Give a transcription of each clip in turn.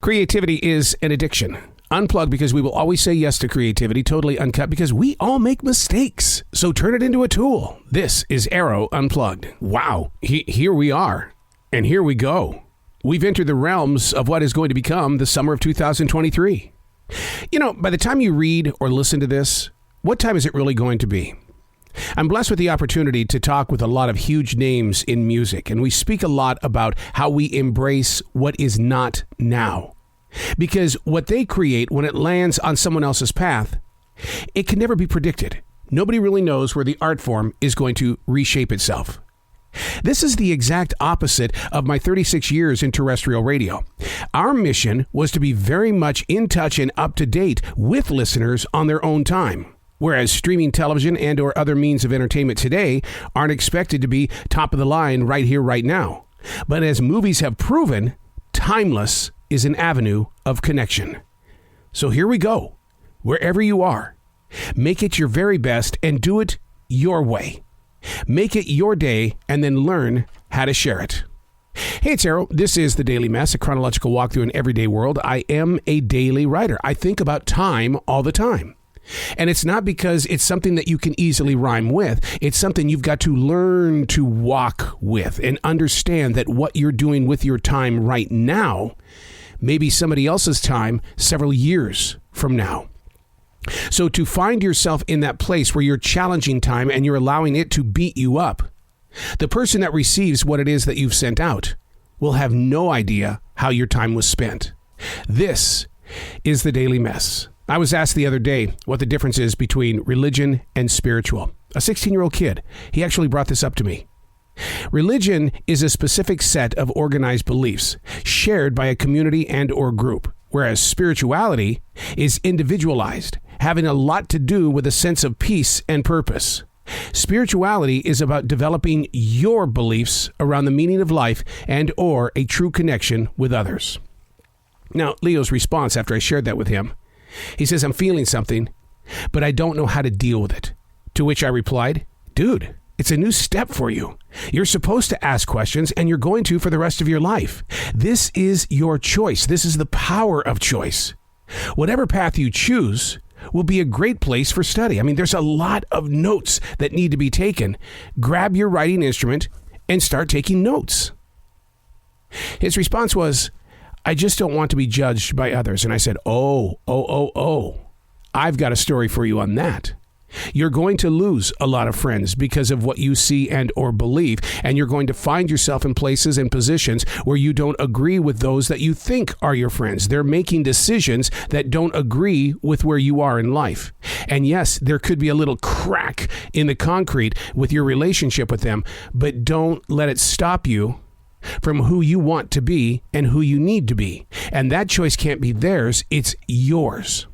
Creativity is an addiction. Unplugged because we will always say yes to creativity, totally uncut because we all make mistakes. So turn it into a tool. This is Arroe Unplugged. Wow, here we are, and here we go. We've entered the realms of what is going to become the summer of 2023. You know, by the time you read or listen to this, what time is it really going to be? I'm blessed with the opportunity to talk with a lot of huge names in music, and we speak a lot about how we embrace what is not now. Because what they create when it lands on someone else's path, it can never be predicted. Nobody really knows where the art form is going to reshape itself. This is the exact opposite of my 36 years in terrestrial radio. Our mission was to be very much in touch and up to date with listeners on their own time. Whereas streaming television and or other means of entertainment today aren't expected to be top of the line right here, right now. But as movies have proven, timeless is an avenue of connection. So here we go. Wherever you are, make it your very best and do it your way. Make it your day and then learn how to share it. Hey, it's Arroe. This is The Daily Mess, a chronological walk through an everyday world. I am a daily writer. I think about time all the time. And it's not because it's something that you can easily rhyme with. It's something you've got to learn to walk with and understand that what you're doing with your time right now may be somebody else's time several years from now. So to find yourself in that place where you're challenging time and you're allowing it to beat you up, the person that receives what it is that you've sent out will have no idea how your time was spent. This is The Daily Mess. I was asked the other day what the difference is between religion and spiritual. A 16-year-old kid, he actually brought this up to me. Religion is a specific set of organized beliefs shared by a community and or group, whereas spirituality is individualized, having a lot to do with a sense of peace and purpose. Spirituality is about developing your beliefs around the meaning of life and or a true connection with others. Now, Leo's response after I shared that with him, he says, I'm feeling something, but I don't know how to deal with it. To which I replied, dude, it's a new step for you. You're supposed to ask questions, and you're going to for the rest of your life. This is your choice. This is the power of choice. Whatever path you choose will be a great place for study. I mean, there's a lot of notes that need to be taken. Grab your writing instrument and start taking notes. His response was, I just don't want to be judged by others. And I said, oh, I've got a story for you on that. You're going to lose a lot of friends because of what you see and or believe, and you're going to find yourself in places and positions where you don't agree with those that you think are your friends. They're making decisions that don't agree with where you are in life. And yes, there could be a little crack in the concrete with your relationship with them, but don't let it stop you from who you want to be and who you need to be. And that choice can't be theirs, it's yours.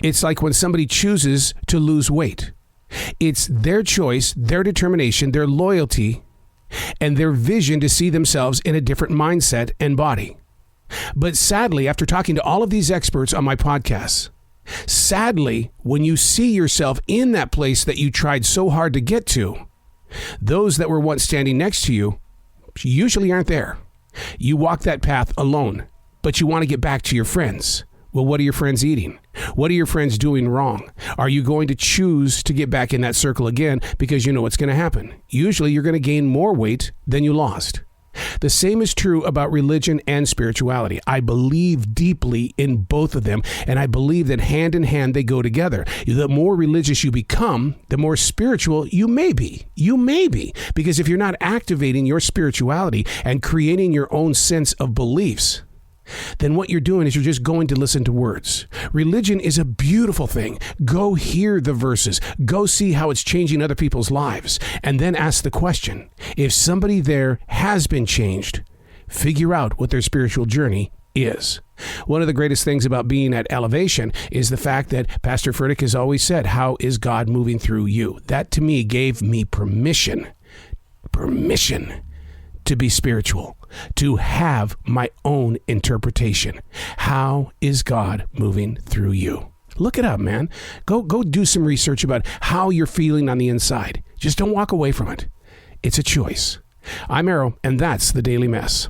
It's like when somebody chooses to lose weight. It's their choice, their determination, their loyalty, and their vision to see themselves in a different mindset and body. But sadly, after talking to all of these experts on my podcasts, sadly, when you see yourself in that place that you tried so hard to get to, those that were once standing next to you usually aren't there. You walk that path alone, but you want to get back to your friends. Well, what are your friends eating? What are your friends doing wrong? Are you going to choose to get back in that circle again because you know what's going to happen? Usually you're going to gain more weight than you lost. The same is true about religion and spirituality. I believe deeply in both of them, and I believe that hand in hand they go together. The more religious you become, the more spiritual you may be. You may be, because if you're not activating your spirituality and creating your own sense of beliefs, then what you're doing is you're just going to listen to words. Religion is a beautiful thing. Go hear the verses. Go see how it's changing other people's lives. And then ask the question, if somebody there has been changed, figure out what their spiritual journey is. One of the greatest things about being at Elevation is the fact that Pastor Furtick has always said, how is God moving through you? That to me gave me permission to be spiritual, to have my own interpretation. How is God moving through you? Look it up, man. Go do some research about how you're feeling on the inside. Just don't walk away from it. It's a choice. I'm Arroe, and that's The Daily Mess.